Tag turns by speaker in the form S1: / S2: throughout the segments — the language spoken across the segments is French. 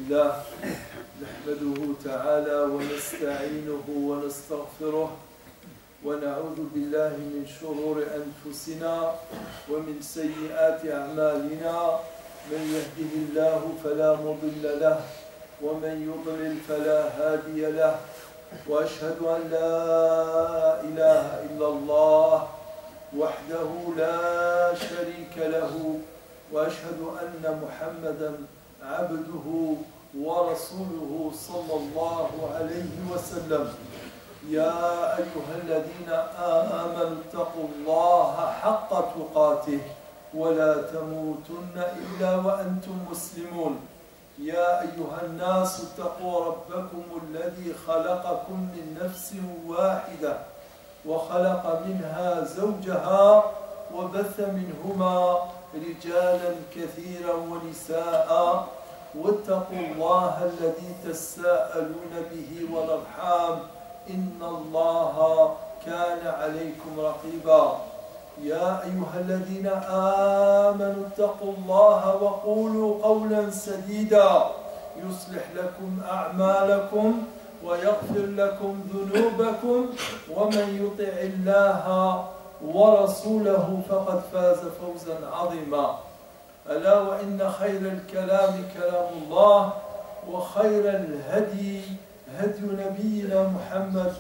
S1: لله نحمده تعالى ونستعينه ونستغفره ونعوذ بالله من شرور أنفسنا ومن سيئات أعمالنا من يهده الله فلا مضل له ومن يضلل فلا هادي له وأشهد أن لا إله إلا الله وحده لا شريك له وأشهد أن محمدا عبده ورسوله صلى الله عليه وسلم. يا أيها الذين آمنوا اتقوا الله حق تقاته ولا تموتن إلا وأنتم مسلمون. يا أيها الناس اتقوا ربكم الذي خلقكم من نفس واحدة وخلق منها زوجها وبث منهما رجالا كثيرا ونساء واتقوا الله الذي تساءلون به والأرحام إن الله كان عليكم رقيبا. يا أيها الذين آمنوا اتقوا الله وقولوا قولا سديدا يصلح لكم أعمالكم ويغفر لكم ذنوبكم ومن يطع الله ورسوله فقد فاز فوزا عظيما. ألا وإن خير الكلام كلام الله وخير الهدي هدي نبينا محمد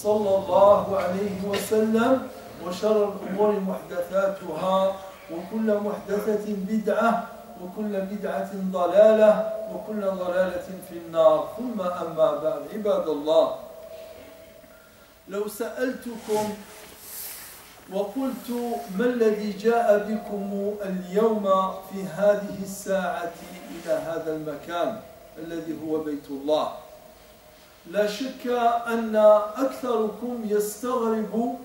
S1: صلى الله عليه وسلم وشر الأمور محدثاتها وكل محدثة بدعة وكل بدعة ضلالة وكل ضلالة في النار. ثم أما بعد عباد الله، لو سألتكم وقلت ما الذي جاء بكم اليوم في هذه الساعة إلى هذا المكان الذي هو بيت الله، لا شك أن أكثركم يستغرب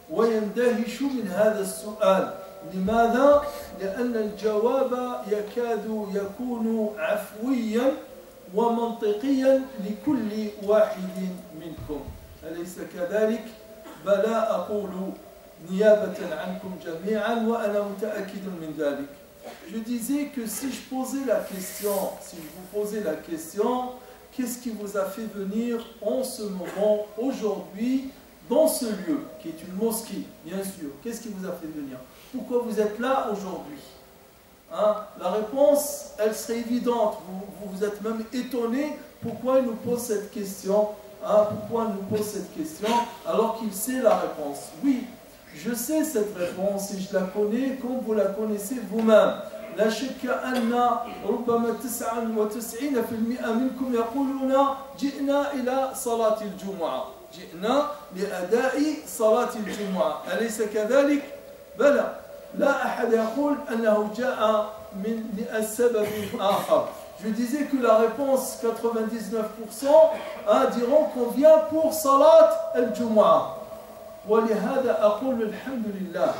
S1: ويندهش من هذا السؤال. لماذا؟ لأن الجواب يكاد يكون عفويا ومنطقيا لكل واحد منكم، أليس كذلك؟ بلى أقول نيابة عنكم جميعا وأنا متأكد من ذلك. Je disais que si je posais la question, si je vous posais la question, qu'est-ce qui vous a fait venir en ce moment, aujourd'hui, dans ce lieu, qui est une mosquée, bien sûr? Qu'est-ce qui vous a fait venir? Pourquoi vous êtes là aujourd'hui? La réponse, elle serait évidente. Vous êtes même étonné pourquoi il nous pose cette question. Pourquoi il nous pose cette question alors qu'il sait la réponse? Oui, je sais cette réponse et je la connais comme vous la connaissez vous-même. لا شك أن ربما 99% منكم يقولون جئنا إلى صلاة الجمعة، جئنا لأداء صلاة الجمعة، أليس كذلك؟ بلى، لا أحد يقول أنه جاء من لسبب آخر. Je disais que la réponse 99% diront qu'on vient pour صلاة الجمعة. ولهذا أقول الحمد لله،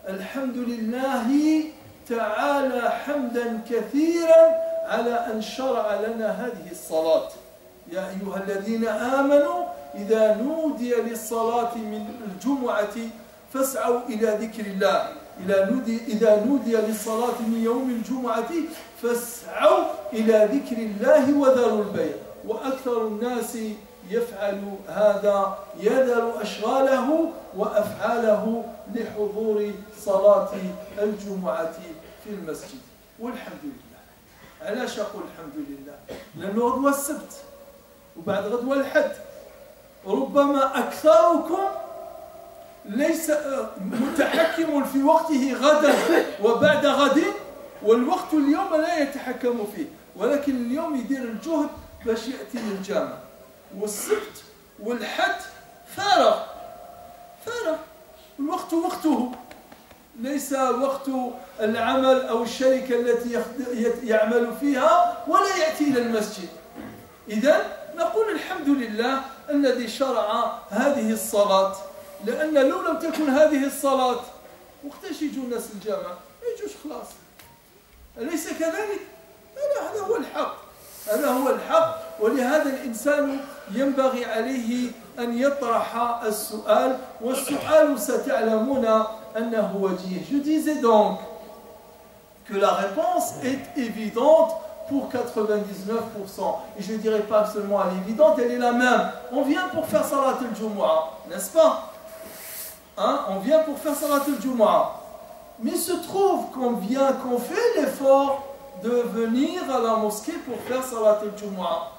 S1: الحمد لله تعالى حمدا كثيرا على أن شرع لنا هذه الصلاة. يا أيها الذين آمنوا إذا نودي للصلاة من الجمعة فاسعوا إلى ذكر الله. إذا نودي للصلاة من يوم الجمعة فاسعوا إلى ذكر الله وذروا البيع. وأكثر الناس يفعل هذا، يذر أشغاله وأفعاله لحضور صلاة الجمعة في المسجد. والحمد لله. علاش أقول الحمد لله؟ لأنه غدوة السبت وبعد غدوة الحد ربما أكثركم ليس متحكم في وقته غدا وبعد غد، والوقت اليوم لا يتحكم فيه، ولكن اليوم يدير الجهد باش يأتي للجامع، والسبت والحد فارغ، الوقت وقته، ليس وقت العمل أو الشركة التي يعمل فيها ولا يأتي إلى المسجد. إذن نقول الحمد لله الذي شرع هذه الصلاة، لأن لو لم تكن هذه الصلاة وقتاش يجوا الناس الجامع؟ ما يجوش خلاص، أليس كذلك؟ هذا هو الحق، هذا هو الحق. ولهذا الإنسان ينبغي عليه أن يطرح السؤال، والسؤال ستعلمون أنه وجيه. Je disais donc que la réponse est évidente pour 99%. Et je ne dirais pas seulement elle est évidente, elle est la même. On vient pour faire Salat al-Jumu'ah, n'est-ce pas? Hein? On vient pour faire Salat al-Jumu'ah. Mais il se trouve qu'on fait l'effort de venir à la mosquée pour faire Salat al-Jumu'ah.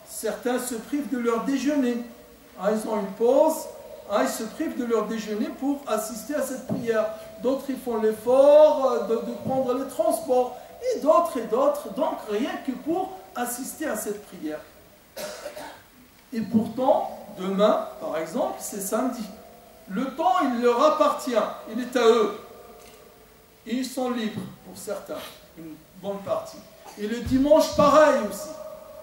S1: Certains se privent de leur déjeuner. Hein, ils ont une pause, hein, ils se privent de leur déjeuner pour assister à cette prière. D'autres, ils font l'effort de prendre les transports. Et d'autres, donc rien que pour assister à cette prière. Et pourtant, demain, par exemple, c'est samedi. Le temps, il leur appartient, il est à eux. Et ils sont libres, pour certains, une bonne partie. Et le dimanche, pareil aussi.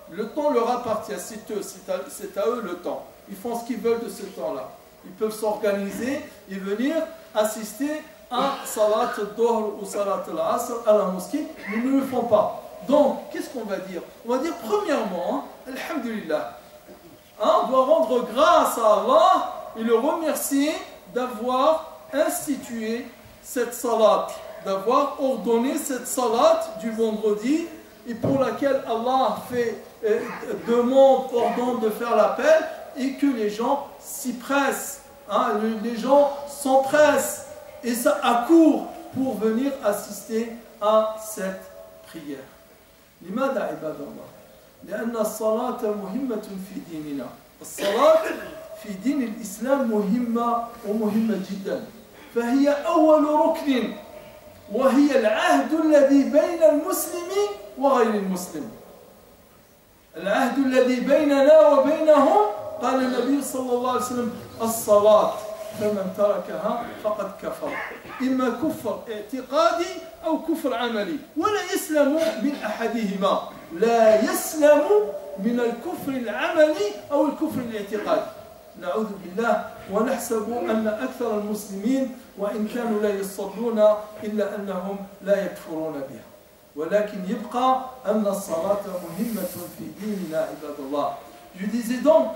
S1: Le temps leur appartient, c'est à eux le temps. Ils font ce qu'ils veulent de ce temps-là. Ils peuvent s'organiser et venir assister à Salat al-Dohr ou Salat al-Asr à la mosquée, mais ils ne le font pas. Donc, qu'est-ce qu'on va dire? On va dire premièrement, Alhamdulillah, hein, on doit rendre grâce à Allah et le remercier d'avoir institué cette salat, d'avoir ordonné cette salat du vendredi et pour laquelle Allah ordonne de faire l'appel et que les gens s'y pressent, hein, les gens s'empressent et ça accourt pour venir assister à cette prière. لماذا عباد الله؟ لأن الصلاة مهمة في ديننا. الصلاة في دين الإسلام مهمة ومهمة جدا. فهي أول ركن وهي العهد الذي بين المسلم وغير المسلم. العهد الذي بيننا وبينهم قال النبي صلى الله عليه وسلم الصلاة فمن تركها فقد كفر. إما كفر اعتقادي أو كفر عملي ولا يسلم من أحدهما. لا يسلم من الكفر العملي أو الكفر الاعتقادي. نعوذ بالله ونحسب أن أكثر المسلمين وإن كانوا لا يصلون إلا أنهم لا يكفرون بها. ولكن يبقى أن الصلاة مهمة في ديننا عباد الله. Je disais donc,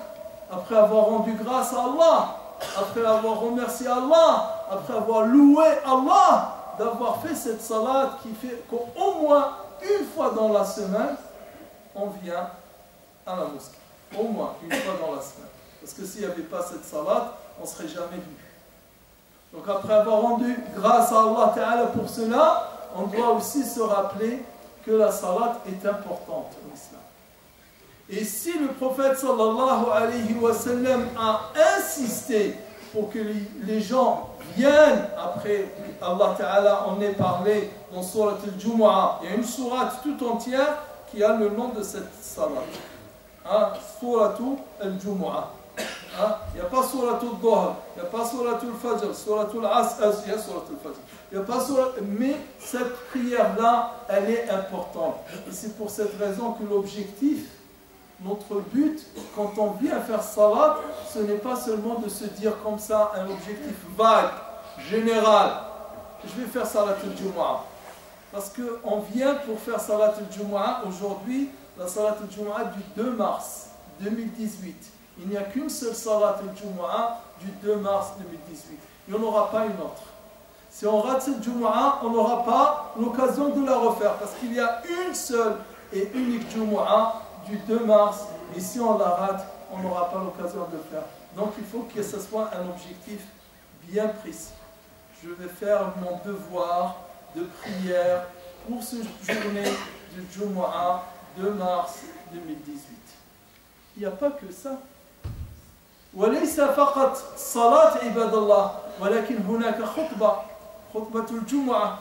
S1: après avoir rendu grâce à Allah, après avoir remercié Allah, après avoir loué Allah, d'avoir fait cette salat qui fait qu'au moins une fois dans la semaine, on vient à la mosquée. Au moins une fois dans la semaine. Parce que s'il n'y avait pas cette salat, on ne serait jamais venu. Donc après avoir rendu grâce à Allah Ta'ala pour cela, on doit aussi se rappeler que la salat est importante en islam. Et si le prophète sallallahu alayhi wa sallam a insisté pour que les gens viennent, après Allah Ta'ala en ait parlé dans Surat al-Jumu'ah, il y a une sourate tout entière qui a le nom de cette salat. Hein, Surat al-Jumu'ah. Hein, il n'y a pas Surat al-Dhuhr, il n'y a pas Surat al-Fajr, Surat al-Asr, il y a Surat al-Fajr. Il n'y a pas Surat, mais cette prière-là, elle est importante. Et c'est pour cette raison que l'objectif, notre but, quand on vient faire salat, ce n'est pas seulement de se dire comme ça un objectif vague, général. Je vais faire salat al-Jumu'ah. Parce qu'on vient pour faire salat al-Jumu'ah aujourd'hui, la salat al-Jumu'ah du 2 mars 2018. Il n'y a qu'une seule salat al-Jumu'ah du 2 mars 2018. Il n'y en aura pas une autre. Si on rate cette Jumu'ah, on n'aura pas l'occasion de la refaire. Parce qu'il y a une seule et unique Jumu'ah du 2 mars, et si on la rate, on n'aura pas l'occasion de le faire. Donc il faut que ce soit un objectif bien précis. Je vais faire mon devoir de prière pour cette journée du Jumu'ah 2 mars 2018. Il n'y a pas que ça. وليس فقط صلاة عباد الله ولكن هناك خطبة الجمعة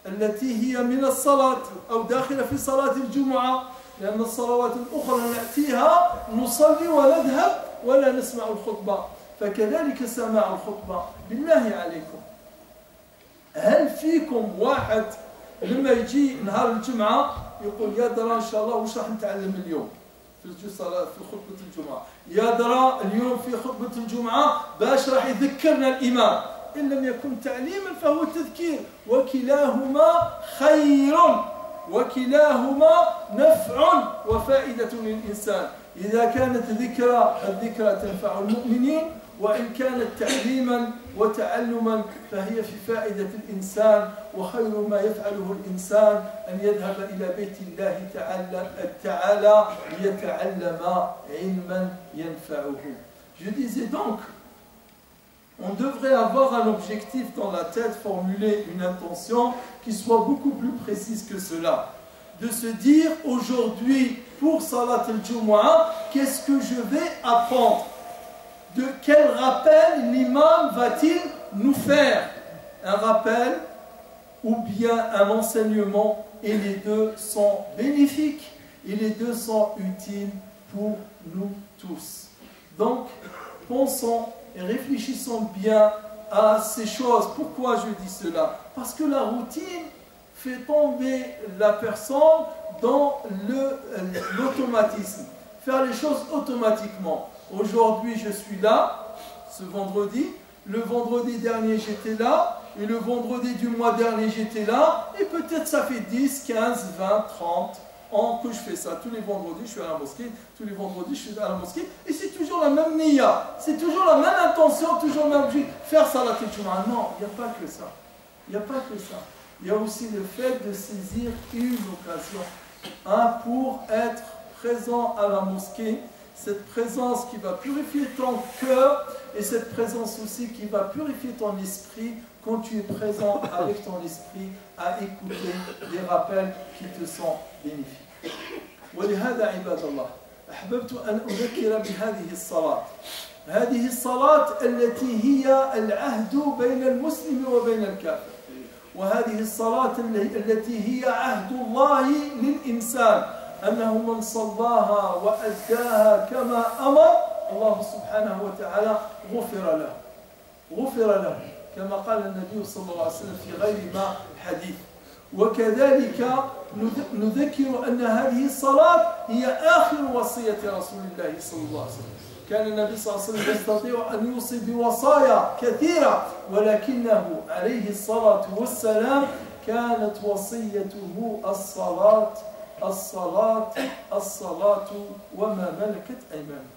S1: التي هي من الصلاة أو داخلة في صلاة الجمعة لأن الصلوات الأخرى نأتيها نصلي ونذهب ولا نسمع الخطبة فكذلك سماع الخطبة بالله عليكم هل فيكم واحد لما يجي نهار الجمعة يقول يا درا إن شاء الله وش راح نتعلم اليوم في خطبة الجمعة يا درا اليوم في خطبة الجمعة باش راح يذكرنا الإمام إن لم يكن تعليما فهو تذكير وكلاهما خير وكلاهما نفع وفائدة للإنسان إذا كانت الذكرى تنفع المؤمنين وإن كانت تعليما وتعلما فهي في فائدة الإنسان وخير ما يفعله الإنسان أن يذهب إلى بيت الله تعالى ليتعلم علما ينفعه. Je disais donc, on devrait avoir un objectif dans la tête, formuler une intention qui soit beaucoup plus précise que cela. De se dire aujourd'hui pour Salat al-Jumu'ah, qu'est-ce que je vais apprendre? De quel rappel l'imam va-t-il nous faire? Un rappel ou bien un enseignement, et les deux sont bénéfiques et les deux sont utiles pour nous tous. Donc, pensons et réfléchissons bien à ces choses. Pourquoi je dis cela? Parce que la routine fait tomber la personne dans l'automatisme. Faire les choses automatiquement. Aujourd'hui, je suis là, ce vendredi. Le vendredi dernier, j'étais là. Et le vendredi du mois dernier, j'étais là. Et peut-être ça fait 10, 15, 20, 30 ans que je fais ça. Tous les vendredis, je suis à la mosquée. Tous les vendredis, je suis à la mosquée. Et c'est toujours la même niya. C'est toujours la même intention, toujours le même objectif. Faire Salat al-Jumu'ah. Non, il n'y a pas que ça. Il n'y a pas que ça. Il y a aussi le fait de saisir une occasion pour être présent à la mosquée. Cette présence qui va purifier ton cœur et cette présence aussi qui va purifier ton esprit quand tu es présent avec ton esprit à écouter des rappels qui te sont bénéfiques. ولهذا عباد الله أحببت أن أذكر بهذه الصلاة. هذه الصلاة التي هي العهد بين المسلم وبين الكافر. وهذه الصلاة التي هي عهد الله للإنسان أنه من صلاها وأداها كما أمر الله سبحانه وتعالى غفر له كما قال النبي صلى الله عليه وسلم في غير ما حديث. وكذلك نذكر أن هذه الصلاة هي آخر وصية رسول الله صلى الله عليه وسلم. كان النبي صلى الله عليه وسلم يستطيع أن يوصي بوصايا كثيرة ولكنه عليه الصلاة والسلام كانت وصيته الصلاة الصلاة الصلاة وما ملكت أيمانكم.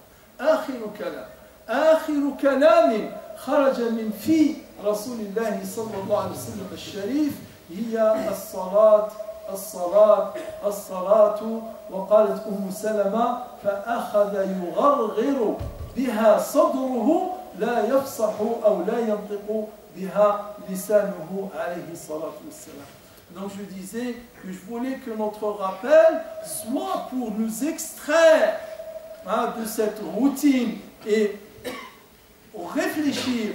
S1: آخر كلام خرج من في رسول الله صلى الله عليه وسلم الشريف هي الصلاة الصلاة الصلاة. وقالت أم سلمة فأخذ يغرغر بها صدره لا يفصح أو لا ينطق بها لسانه عليه الصلاة والسلام. Donc je disais que je voulais que notre rappel soit pour nous extraire de cette routine et réfléchir,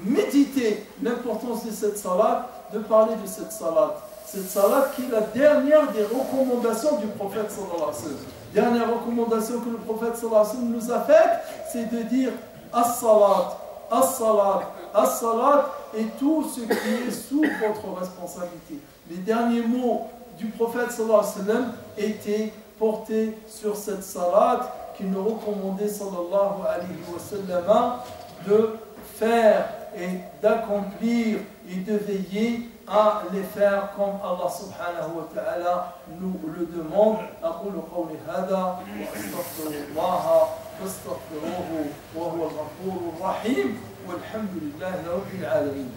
S1: méditer l'importance de cette salat, de parler de cette salat. Cette salat qui est la dernière des recommandations du prophète sallallahu alayhi wa sallam. Dernière recommandation que le prophète sallallahu alayhi wa sallam nous a faite, c'est de dire as-salat, as-salat, as-salat et tout ce qui est sous votre responsabilité. Les derniers mots du prophète sallallahu alayhi wa sallam étaient portés sur cette salat qui nous recommandait sallallahu alayhi wa sallam de faire et d'accomplir et de veiller à les faire comme Allah subhanahu wa ta'ala nous le demande. أقول قولي هذا وأستغفر الله فاستغفروه وهو الغفور الرحيم والحمد لله رب العالمين.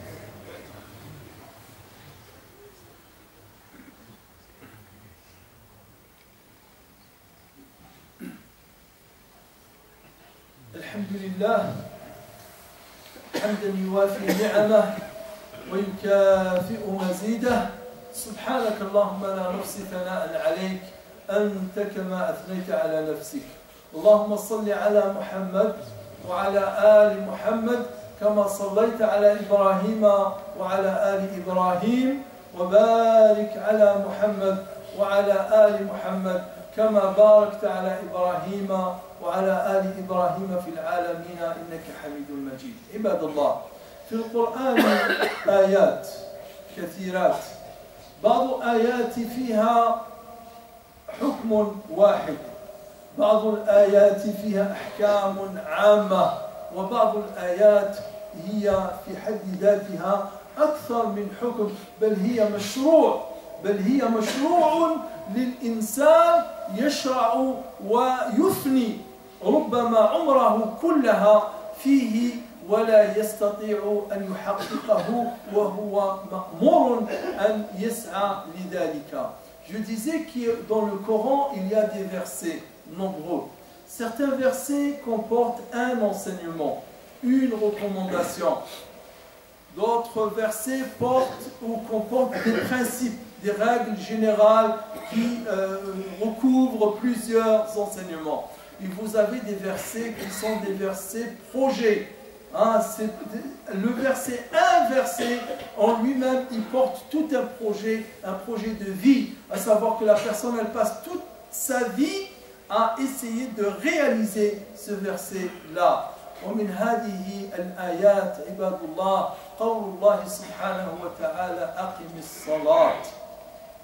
S1: الحمد لله حمدا يوافي نعمه ويكافئ مزيده. سبحانك اللهم لا نحصي ثناء عليك أنت كما أثنيت على نفسك. اللهم صل على محمد وعلى آل محمد كما صليت على إبراهيم وعلى آل إبراهيم وبارك على محمد وعلى آل محمد كما باركت على إبراهيم وعلى آل إبراهيم في العالمين إنك حميد مجيد. عباد الله، في القرآن آيات كثيرات، بعض الآيات فيها حكم واحد، بعض الآيات فيها أحكام عامة، وبعض الآيات هي في حد ذاتها أكثر من حكم، بل هي مشروع للإنسان يشرع ويفني ربما عمره كلها فيه ولا يستطيع أن يحققه وهو مأمور أن يسعى لذلك. Je disais que dans le Coran, il y a des versets nombreux. Certains versets comportent un enseignement, une recommandation. D'autres versets portent ou comportent des principes, des règles générales qui recouvrent plusieurs enseignements. Et vous avez des versets qui sont des versets projets. Hein, le verset, un verset en lui-même, il porte tout un projet de vie, à savoir que la personne, elle passe toute sa vie à essayer de réaliser ce verset-là. ومن هذه الآيات عباد الله قول الله سبحانه وتعالى أقم الصلاة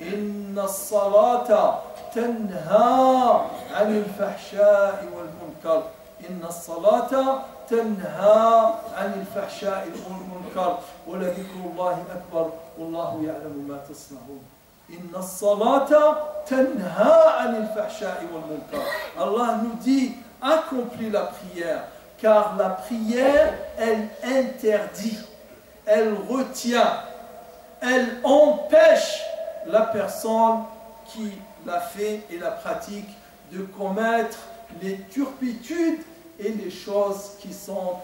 S1: إن الصلاة تنهى عن الفحشاء والمنكر إن الصلاة تنهى عن الفحشاء والمنكر ولذكر الله أكبر والله يعلم ما تصنعون إن الصلاة تنهى عن الفحشاء والمنكر. Allah nous dit accomplis la prière, car la prière elle interdit, elle retient, elle empêche la personne qui la fait et la pratique de commettre les turpitudes et les choses qui sont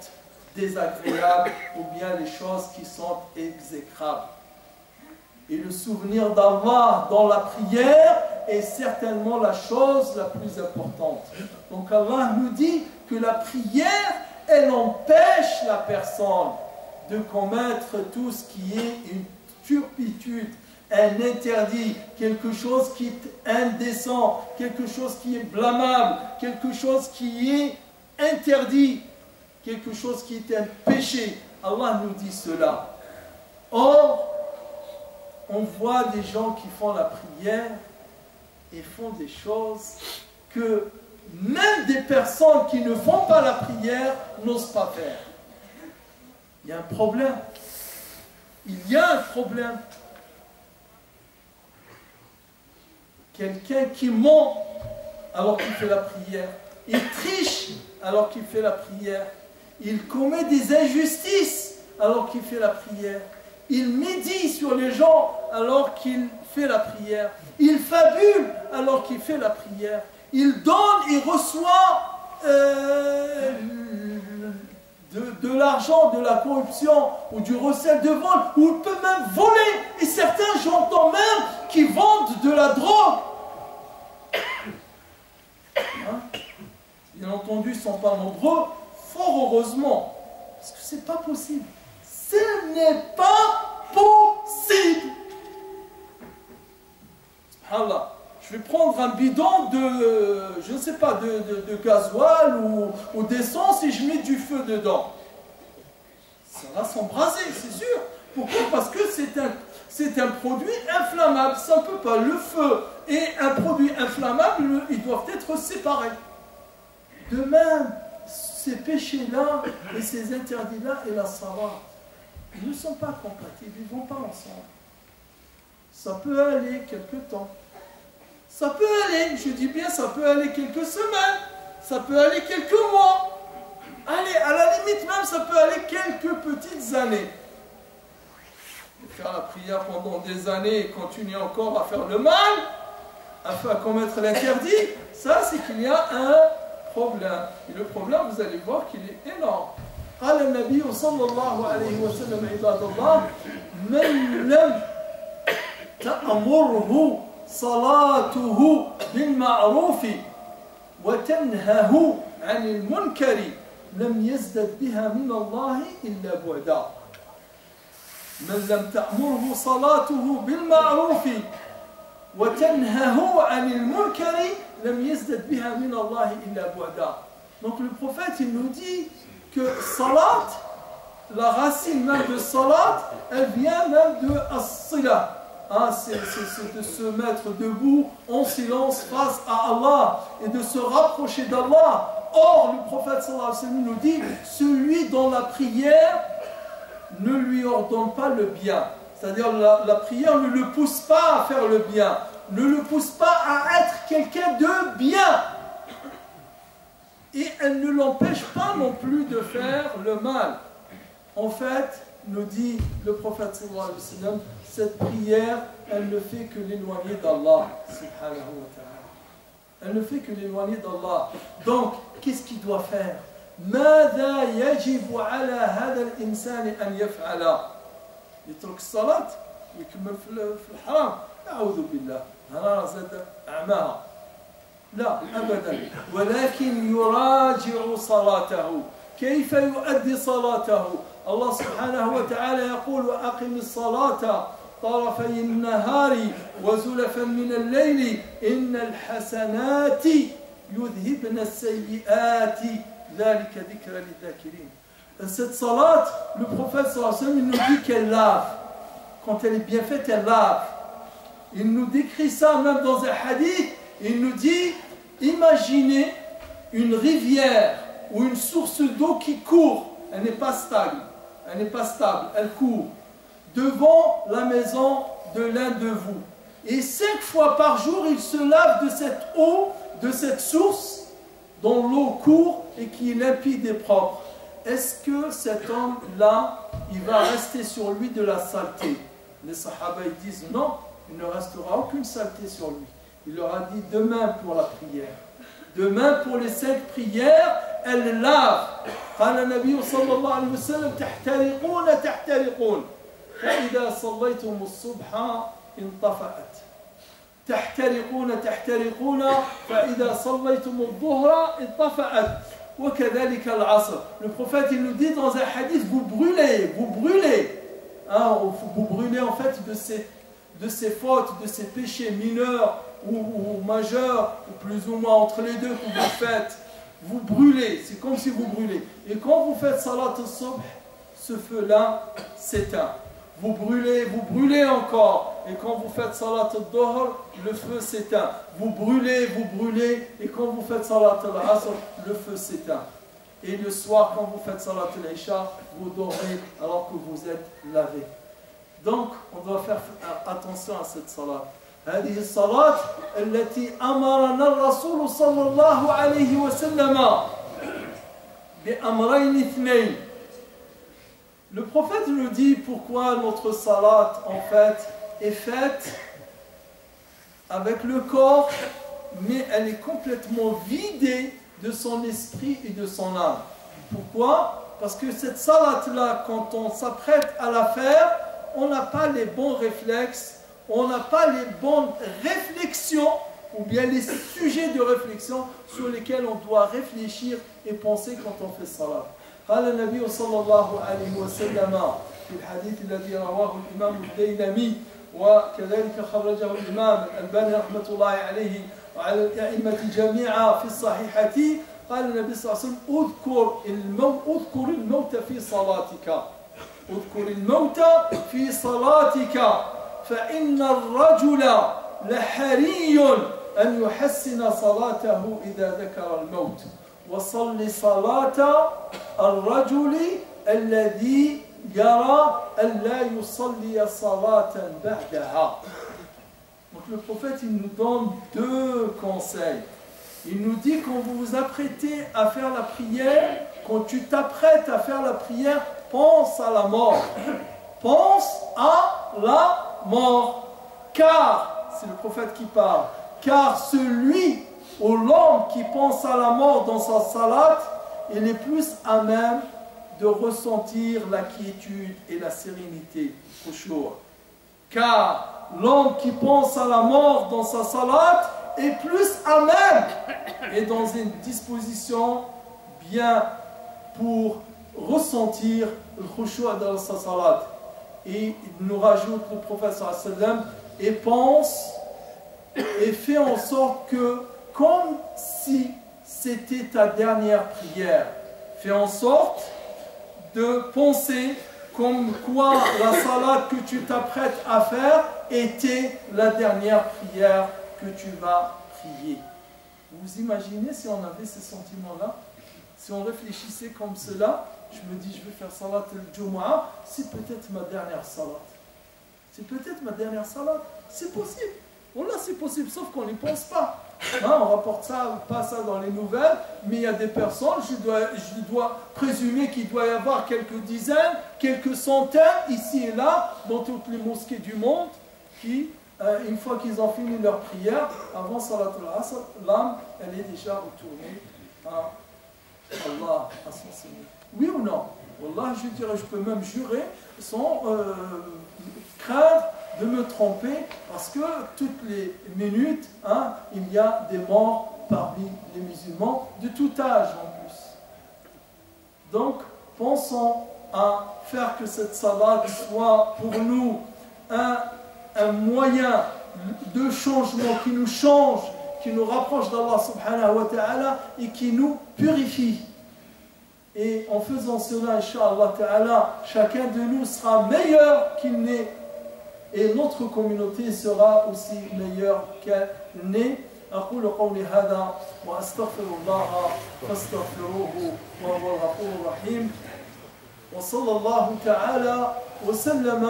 S1: désagréables ou bien les choses qui sont exécrables. Et le souvenir d'Allah dans la prière est certainement la chose la plus importante. Donc Allah nous dit que la prière, elle empêche la personne de commettre tout ce qui est une turpitude, un interdit, quelque chose qui est indécent, quelque chose qui est blâmable, quelque chose qui est interdit, quelque chose qui est un péché. Allah nous dit cela. Or, on voit des gens qui font la prière et font des choses que même des personnes qui ne font pas la prière n'osent pas faire. Il y a un problème. Il y a un problème. Quelqu'un qui ment alors qu'il fait la prière, il triche alors qu'il fait la prière, il commet des injustices alors qu'il fait la prière, il médit sur les gens alors qu'il fait la prière, il fabule alors qu'il fait la prière, il donne et reçoit de l'argent, de la corruption ou du recel de vol, ou il peut même voler, et certains j'entends même qui vendent de la drogue. Hein? Bien entendu, ils ne sont pas nombreux, fort heureusement, parce que ce n'est pas possible. Ce n'est pas possible. Subhanallah. Je vais prendre un bidon de, je ne sais pas, de gasoil ou d'essence et je mets du feu dedans. Ça va s'embraser, c'est sûr. Pourquoi? Parce que c'est un produit inflammable. Ça ne peut pas. Le feu et un produit inflammable, ils doivent être séparés. De même, ces péchés-là et ces interdits-là et la salat, ils ne sont pas compatibles, ils ne vont pas ensemble. Ça peut aller quelque temps. Ça peut aller, je dis bien, ça peut aller quelques semaines, ça peut aller quelques mois. Allez, à la limite même, ça peut aller quelques petites années. Faire la prière pendant des années et continuer encore à faire le mal, à commettre l'interdit, ça c'est qu'il y a un problème. Et le problème, vous allez voir qu'il est énorme. قال النبي صلى الله عليه وسلم عباد الله من لم تأمره صلاته بالمعروف وتنهه عن المنكر لم يزدد بها من الله إلا بعدا. من لم تأمره صلاته بالمعروف وتنهه عن المنكر لم يزدد بها من الله إلا بعدا. Donc le prophète il nous dit que salat, la racine même de salat, elle vient même de as-sila. Hein, c'est de se mettre debout en silence face à Allah et de se rapprocher d'Allah. Or, le prophète sallallahu alayhi wa sallam nous dit, celui dont la prière ne lui ordonne pas le bien. C'est-à-dire la prière ne le pousse pas à faire le bien, ne le pousse pas à être quelqu'un de bien. Et elle ne l'empêche pas non plus de faire le mal. En fait, nous dit le prophète sallallahu alayhi wa sallam, cette prière, elle ne fait que l'éloigner d'Allah subhanahu wa ta'ala. Elle ne fait que l'éloigner d'Allah. Donc, qu'est-ce qu'il doit faire? ماذا يجب على هذا الإنسان أن يفعل؟ يترك الصلاة ويكمل في الحرام؟ أعوذ بالله، هذا زاد أعماها. لا أبدا، ولكن يراجع صلاته. كيف يؤدي صلاته؟ الله سبحانه وتعالى يقول وأقم الصلاة طرفي النهار وزلفا من الليل إن الحسنات يذهبن السيئات ذلك ذكر للذاكرين. Cette salat, le prophète sallallahu alayhi wa sallam, il nous dit qu'elle lave. Quand elle est bien faite, elle lave. Il nous décrit ça même dans un hadith. Il nous dit, imaginez une rivière ou une source d'eau qui court. Elle n'est pas stable. Elle n'est pas stable. Elle court devant la maison de l'un de vous. Et 5 fois par jour, il se lave de cette eau, de cette source dont l'eau court et qui est limpide et propre. Est-ce que cet homme-là, il va rester sur lui de la saleté? Les sahaba ils disent non, il ne restera aucune saleté sur lui. Il leur a dit demain pour la prière. Demain pour les 5 prières, elle lave. قال النبي صلى الله عليه وسلم تحترقون فإذا صليتم الصبح انطفأت. تحترقون فإذا صليتم الظهر انطفأت. وكذلك العصر. Le prophète il nous dit dans un hadith, vous brûlez. Hein, vous brûlez en fait de ces fautes, de ces péchés mineurs ou majeurs, ou plus ou moins entre les deux que vous faites. Vous brûlez, c'est comme si vous brûlez. Et quand vous faites salat al-subh, ce feu-là s'éteint. Vous brûlez encore. Et quand vous faites salat al-dhuhr, le feu s'éteint. Vous brûlez. Et quand vous faites salat al-asr, le feu s'éteint. Et le soir, quand vous faites salat al-isha, vous dormez alors que vous êtes lavé. Donc, on doit faire attention à cette salat. هذه الصلاة التي أمرنا الرسول صلى الله عليه وسلم بأمرين اثنين. Le prophète nous dit pourquoi notre salat en fait est faite avec le corps, mais elle est complètement vidée de son esprit et de son âme. Pourquoi? Parce que cette salat-là, quand on s'apprête à la faire, on n'a pas les bons réflexes, on n'a pas les bonnes réflexions, ou bien les sujets de réflexion sur lesquels on doit réfléchir et penser quand on fait salat. قال النبي صلى الله عليه وسلم في الحديث الذي رواه الإمام الديلمي وكذلك خرجه الإمام الألباني رحمة الله عليه وعلى الأئمة جميعا في الصحيحة. قال النبي صلى الله عليه وسلم اذكر الموت في صلاتك. اذكر الموت في صلاتك فإن الرجل لحري أن يحسن صلاته إذا ذكر الموت. وصل صلاة الرجل الذي يرى أن لا يصلي صلاة بعدها. Donc le prophète il nous donne 2 conseils. Il nous dit quand vous vous apprêtez à faire la prière, quand tu t'apprêtes à faire la prière, pense à la mort. Pense à la mort. Car, c'est le prophète qui parle, car celui ou l'homme qui pense à la mort dans sa salat, il est plus à même de ressentir la quiétude et la sérénité. Car l'homme qui pense à la mort dans sa salat est plus à même et dans une disposition bien pour ressentir le khushu' dans sa salat. Et il nous rajoute le prophète sallallahu alayhi wa sallam et pense et fait en sorte que comme si c'était ta dernière prière. Fais en sorte de penser comme quoi la salat que tu t'apprêtes à faire était la dernière prière que tu vas prier. Vous imaginez si on avait ces sentiments-là? Si on réfléchissait comme cela, je me dis je vais faire salat al-Jumu'ah, c'est peut-être ma dernière salat. C'est peut-être ma dernière salat. C'est possible. Wallah, c'est possible, sauf qu'on n'y pense pas. Hein, on rapporte ça, pas ça dans les nouvelles, mais il y a des personnes, je dois présumer qu'il doit y avoir quelques dizaines, quelques centaines, ici et là, dans toutes les mosquées du monde, qui, une fois qu'ils ont fini leur prière, avant Salatul Asr, l'âme, elle est déjà retournée à Allah, à son Seigneur. Oui ou non? Wallah, je dirais, je peux même jurer sans craindre de me tromper, parce que toutes les minutes, hein, il y a des morts parmi les musulmans, de tout âge en plus. Donc, pensons à faire que cette salat soit pour nous un moyen de changement qui nous change, qui nous rapproche d'Allah subhanahu wa ta'ala et qui nous purifie. Et en faisant cela, Inch'Allah ta'ala, chacun de nous sera meilleur qu'il n'est. Et notre communauté sera aussi meilleure qu'elle n'est. أقول قولي هذا وأستغفر الله فاستغفروه وهو الغفور الرحيم وصلى الله تعالى وسلم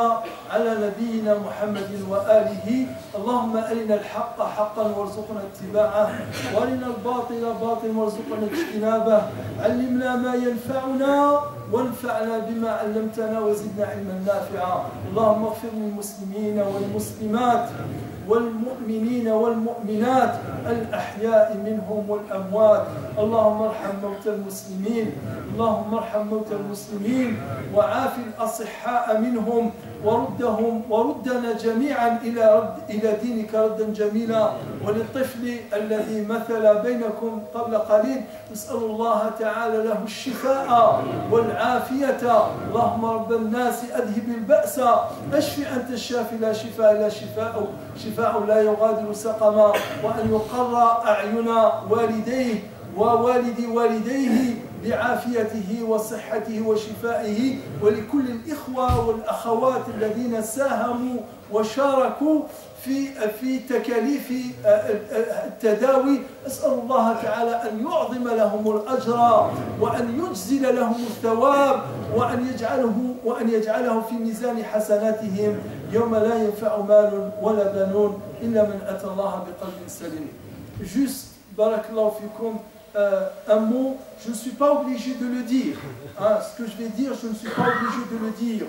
S1: على نبينا محمد وآله اللهم أرنا الحق حقا وارزقنا اتباعه وأرنا الباطل باطلا وارزقنا اجتنابه علمنا ما ينفعنا وانفعنا بما علمتنا وزدنا علما نافعا اللهم اغفر للمسلمين والمسلمات والمؤمنين والمؤمنات الأحياء منهم والأموات اللهم ارحم موتى المسلمين اللهم ارحم موتى المسلمين وعاف الأصحاء منهم وردنا جميعا إلى دينك ردا جميلا وللطفل الذي مثل بينكم قبل قليل نسأل الله تعالى له الشفاء والعافية اللهم رب الناس أذهب البأس اشف أنت الشافي لا شفاء إلا شفاء لا يغادر سقما وأن يقر أعين والديه ووالد والديه بعافيته وصحته وشفائه ولكل الإخوة والأخوات الذين ساهموا وشاركوا في تكاليف التداوي أسأل الله تعالى أن يعظم لهم الأجر وأن يجزل لهم الثواب وأن يجعله في ميزان حسناتهم يوم لا ينفع مال ولا بنون إلا من أتى الله بقلب سليم. Juste, barakallahu fikum, un mot, je ne suis pas obligé de le dire. Hein, ce que je vais dire, je ne suis pas obligé de le dire.